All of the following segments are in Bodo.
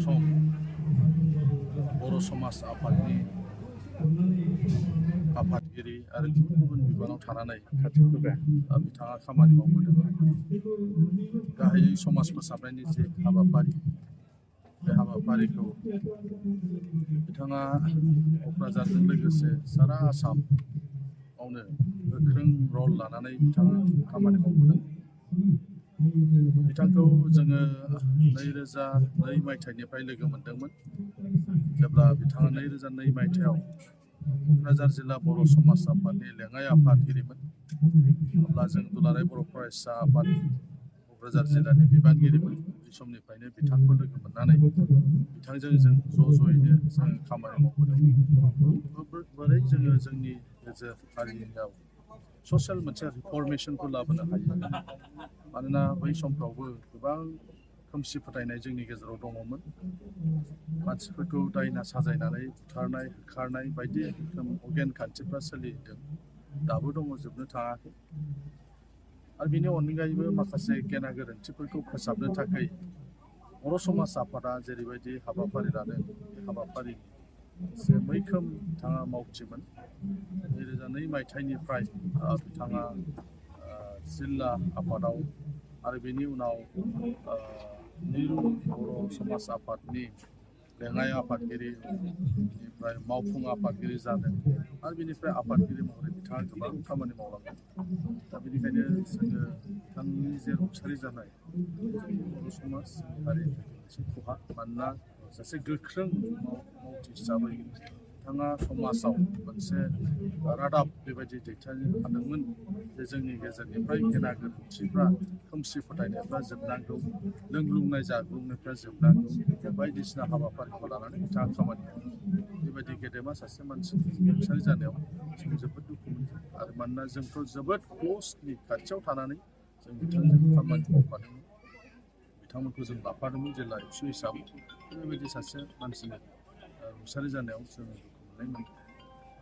सम बर' समाज आफादनि आफादगिरि आरो गुबुन गुबुन बिबानाव थानानै बिथाङा खामानि मावबोदों। गाहायै समाज फोसाबनायनि जे हाबाफारि बे हाबाफारिखौ बिथाङा क'क्राझारजों लोगोसे सारा आसामावनो गोख्रों रल लानानै बिथाङा खामानि मावबोदों। बिथांखौ जोङो 2002 मायथाइनिफ्राय लोगो मोनदोंमोन। जेब्ला बिथाङा 2002 मायथाइयाव क'क्राझार जिल्ला बर' समाज आफादनि लेङाइ आफादगिरिमोन। अब्ला जों दुलाराय बर' फरायसा आफाद क'क्राझार जिल्लानि बिबानगिरिमोन। बे समनिफ्रायनो बिथांखौ लोगो मोननानै बिथांजों जों ज'यैनो जों खामानि मावबोदों। बोरै जोङो जोंनि गेजेर हारियाव ससियेल मोनसे रिफर्मेशनखौ लाबोनो हायो। मानोना बै समफ्रावबो गोबां खोमसि फोथायनाय जोंनि गेजेराव दङमोन। मानसिफोरखौ दायना साजायनानै बुथारनाय होखारनाय बायदि रोखोम अगेन खान्थिफ्रा सोलिदों, दाबो दङ, जोबनो थाङाखै। आरो बेनि अनगायैबो माखासे गेना गोरोन्थिफोरखौ फोसाबनो थाखाय बर' समाज आफादा जेरैबायदि हाबाफारि लादों, बे हाबाफारिनि मोनसे मैखोम बिथाङा मावथिमोन। 2002 मायथाइनिफ्राय बिथाङा जिल्ला आफादाव आरो बेनि उनाव मिरु बर' समाज आफादनि लेङाइ आफादगिरि, बेनिफ्राय मावफुं आफादगिरि जादों आरो बेनिफ्राय आफादगिरि महरै बिथाङा गोबां खामानि मावलांदों। दा बेनिखायनो जोङो बिथांनि जे रुंसारि जानाय जोंनि बर' समाज हारिनि थाखाय मोनसे खहा। मानोना सासे गोख्रों मावथि हिसाबै बिथाङा समाजाव मोनसे रादाब बेबायदि दैथायनो हादोंमोन जे जोंनि गेजेरनिफ्राय गेना गोरोन्थिफ्रा, खोमसि फोथायनायफ्रा जोबनांगौ, लोंग्लुंनाय जाग्लुंनायफ्रा जोबनांगौ, बायदिसिना हाबाफारिखौ लानानै बिथाङा खामानि मावो। बेबायदि गेदेमा सासे मानसिनि रुंसारि जानायाव जों जोबोद दुखु मोनदों। आरो मानोना जोंथ' जोबोद क्ल'सलि खाथियाव थानानै जों बिथांजों खामानि मावफादोंमोन, बिथांमोनखौ जों लाफादोंमोन जिल्ला एबसु हिसाबै। बेबायदि सासे मानसिनि रुंसारि जानायाव जों दुखु मोननाय मोनदों।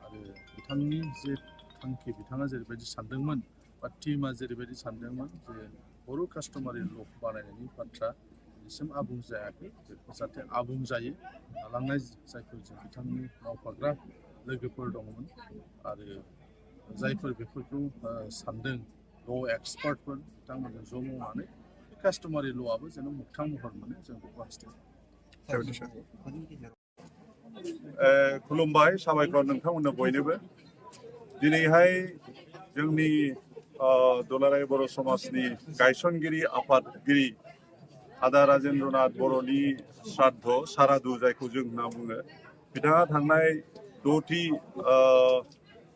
आरो बिथांनि जे थांखि, बिथाङा जेरैबायदि सानदोंमोन बा टिमा जेरैबायदि सानदोंमोन जे बर' कास्टमारि ल' बानायनायनि बाथ्रा दिनैसिम आबुं जायाखै। बेखौ जाहाथे आबुं जायो, लालांनाय जायखौ जों बिथांनि मावफाग्रा लोगोफोर दङमोन आरो जायफोर बेफोरखौ सानदों, ल' एक्सपार्टफोर, बिथांमोनजों ज' मावनानै कास्टमारि ल'आबो जेन मोगथां महर मोनो, जों बेखौ हास्थायदों। खुलुमबाय, साबायखर नोंथांमोननो बयनोबो। दिनैहाय जोंनि दुलाराय बर' समाजनि गायसनगिरि आफादगिरि आदा राजेन्द्रनाथ बर'नि श्राद्ध सारादु जायखौ जों होनना बुङो, बिथाङा थांनाय 6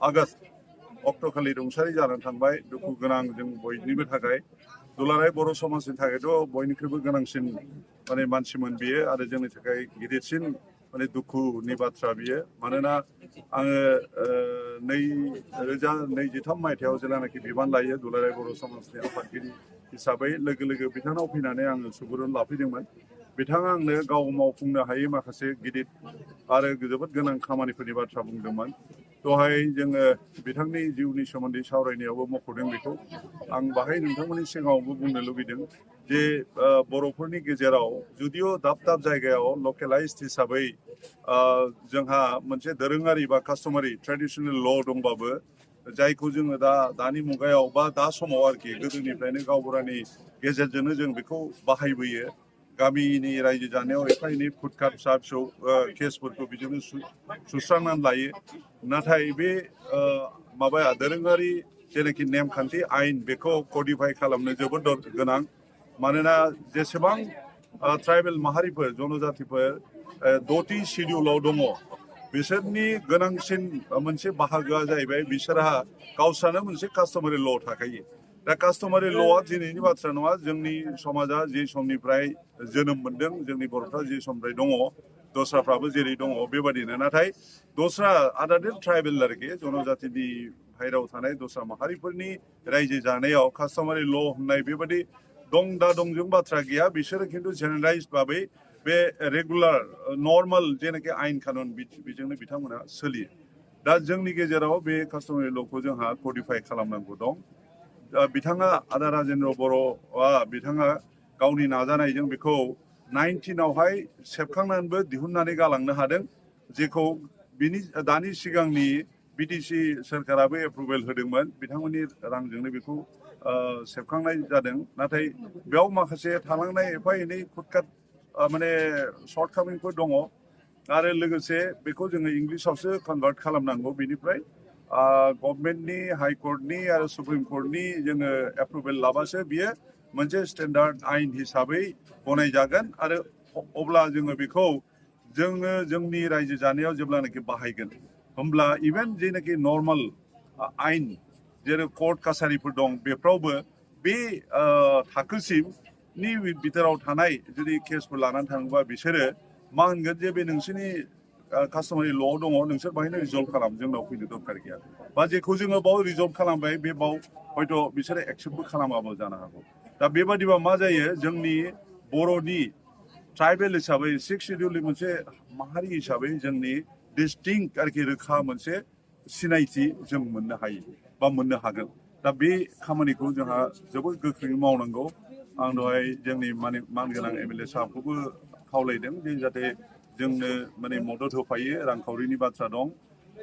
आगस्ट अक्ट'खालि रुंसारि जानानै थांबाय। दुखु गोनां जों बयनिबो थाखाय, दुलाराय बर' समाजनि थाखायथ' बयनिख्रुइबो गोनांसिन मानसिमोन बियो आरो जोंनि थाखाय गिदिरसिन दुखुनि बाथ्रा बियो। मानोना आङो 2023 मायथाइयाव जेब्लानाखि बिबान लायो दुलाराय बर' समाजनि आफादगिरि हिसाबै, लोगो लोगो बिथांनाव फैनानै आङो सुबुरुन लाफैदोंमोन। बिथाङा आंनो गाव मावफुंनो हायै माखासे गिदिर आरो जोबोद गोनां खामानिफोरनि बाथ्रा बुंदोंमोन। दहाय जोङो बिथांनि जिउनि सोमोन्दै सावरायनायावबो मख'दों बेखौ। आं बाहाय नोंथांमोननि सिगाङावबो बुंनो लुबैदों जे बर'फोरनि गेजेराव जुदिअ दाब दाब जायगायाव लकेलाइज्ड हिसाबै जोंहा मोनसे दोरोङारि बा कास्टमारि ट्रेडिसनेल ल' दंबाबो, जायखौ जोङो दानि मुगायाव बा दा समाव आरोखि गोदोनिफ्रायनो गावबुरानि गेजेरजोंनो जों बेखौ बाहायबोयो। गामिनि रायजो जानायाव एफा एनै खुदखाट फिसा फिसौ केसफोरखौ बिदिनो सुस्रांनानै लायो। नाथाय बे दोरोङारि जेनाखि नेमखान्थि आयेन, बेखौ कडिफाइ खालामनो जोबोद गोनां। मानोना जेसेबां ट्राइबेल माहारिफोर, जनजातिफोर 6थि सिडिउलाव दङ, बिसोरनि गोनांसिन मोनसे बाहागोआ जाहैबाय बिसोरहा गावस्रानो मोनसे कास्टमारि ल' थाखायो। दा कास्टमारि ल'आ दिनैनि बाथ्रा नङा, जोंनि समाजा जे समनिफ्राय जोनोम मोन्दों, जोंनि बर'फ्रा जे समनिफ्राय दङ, दस्राफ्राबो जेरै दङ बेबादिनो। नाथाय दस्रा आदार ट्राइबेल आरोखि जनजातिनि बाहेरायाव थानाय दस्रा माहारिफोरनि रायजो जानायाव कास्टमारि ल' होननाय बेबादि दं दा दंजों बाथ्रा गैया। बिसोरो खिन्थु जेनेरेलाइज भाबै बे रेगुलार नर्मेल जेनाखि आयेन कानुन बेजोंनो बिथांमोना सोलियो। दा जोंनि गेजेराव बे कास्टमारि ल'खौ जोंहा कडिफाइ खालामनांगौ दं। बिथाङा आदा राजेन्द्र बर'आ बिथाङा गावनि नाजानायजों बेखौ 19आवहाय सेबखांनानैबो दिहुननानै गालांनो हादों जेखौ बिनि दानि सिगांनि बिटिसि सोरखाराबो एप्रुभेल होदोंमोन बिथांमोननि रांजोंनो बेखौ सेबखांनाय जादों नाथाय बेयाव माखासे थालांनाय एफा एनै खुदखाट माने सर्टकामिंफोर दङ आरो लोगोसे बेखौ जोङो इंलिसावसो कनभार्ट खालामनांगौ बेनिफ्राय गभर्नमेन्टनि हाइकर्टनि आरो सुप्रिम कर्टनि जोङो एप्रुभेल लाबासो बियो मोनसे स्टेन्डार्ड आयेन हिसाबै गनायजागोन आरो अब्ला जोङो बेखौ जोङो जोंनि रायजो जानायाव जेब्लानाखि बाहायगोन होमब्ला इभेन जेनाखि नर्माल आयेन जेरै कर्ट कासारिफोर दं बेफ्रावबो बे थाखोसिमनि बिथोराव थानाय जुदि केसफोर लानानै थाङोबा बिसोरो मा होनगोन जे बे नोंसोरनि कास्टमारि ल' दङ नोंसोर बाहायनो रिजल्भ खालाम जोंनाव फैनो दरखार गैया बा जेखौ जोङो बाव रिजल्भ खालामबाय बे बाव हयथ' बिसोरो एक्सेप्टबो खालामाबो जानो हागौ दा बेबादिबा मा जायो जोंनि बर'नि ट्राइबेल हिसाबै 6 शिड्युलनि मोनसे माहारि हिसाबै जोंनि डिस्टिंक्ट आरोखि रोखा मोनसे सिनायथि जों मोननो हायो बा मोननो हागोन दा बे खामानिखौ जोंहा जोबोद गोख्रोङै मावनांगौ आं दहाय जोंनि मानगोनां एमएलए साहबखौबो खावलायदों जे जाहाथे जोंनो माने मदद होफायो रांखावरिनि बाथ्रा दं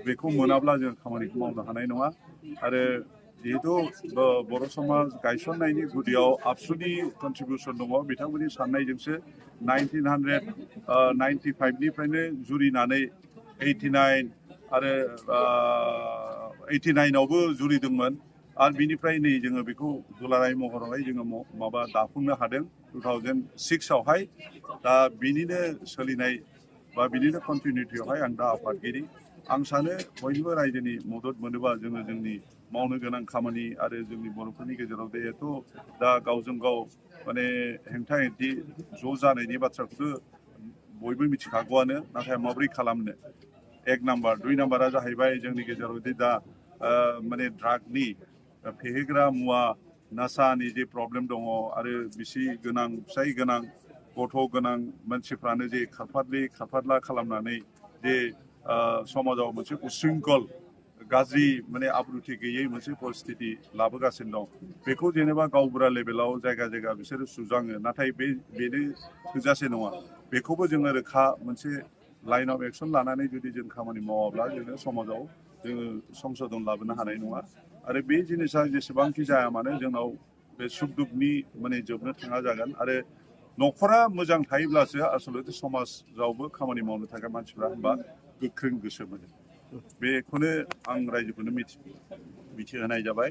बेखौ मोनाब्ला जों खामानिखौ मावनो हानाय नङा आरो जिहेतु बर' समाज गायसननायनि गुदियाव आबसुनि कन्ट्रिबिउसन दङ बिथांमोननि साननायजोंसो 1995निफ्रायनो जुरिनानै 89 आरो 89आवबो जुरिदोंमोन आरो बिनिफ्राय नै जोङो बेखौ दुलाराय महरावहाय जोङो माबा दाफुंनो हादों 2006आवहाय दा बिनिनो सोलिनाय बा बिनिनो कन्टिनिउटियावहाय आं दा आफादगिरि आं सानो बयनिबो रायजोनि मदद मोनोबा जोङो जोंनि मावनो गोनां खामानि आरो जोंनि बर'फोरनि गेजेराव जिहेथु दा गावजों गाव माने हेंथा हेंथि ज' जानायनि बाथ्राखौथ' बयबो मिथिखागौआनो नाथाय माबोरै खालामनो 1 नाम्बार 2 नाम्बारा जाहैबाय जोंनि गेजेराव दा माने ड्रागनि फेहेग्रा मुवा नासानि जे प्रब्लेम दङ आरो बिसि गोनां फिसाय गोनां गथ' गोनां मानसिफ्रानो जे खारफादला खालामनानै जे समाजाव मोनसे उशृंखल गाज्रि माने आब्रुथि गैयै मोनसे परिस्थिति लाबोगासिनो दं बेखौ जेनेबा गावबुरा लेभेलाव जायगा जायगा बिसोरो सुजाङो नाथाय बेनो थोजासे नङा बेखौबो जोङो रोखा मोनसे लाइन अफ एक्सन लानानै जुदि जों खामानि मावाब्ला जोङो समाजाव जोङो संशोधन लाबोनो हानाय नङा आरो बे जिनिसा जेसेबांखि जाया मानो जोंनाव बे सुख दुखनि माने जोबनो थाङा जागोन आरो न'खरा मोजां थायोब्लासो आसलथे समाजावबो खामानि मावनो थाखाय मानसिफ्रा होनबा गोख्रों गोसो मोनो बेखौनो आं रायजोफोरनो मिथिहोनाय जाबाय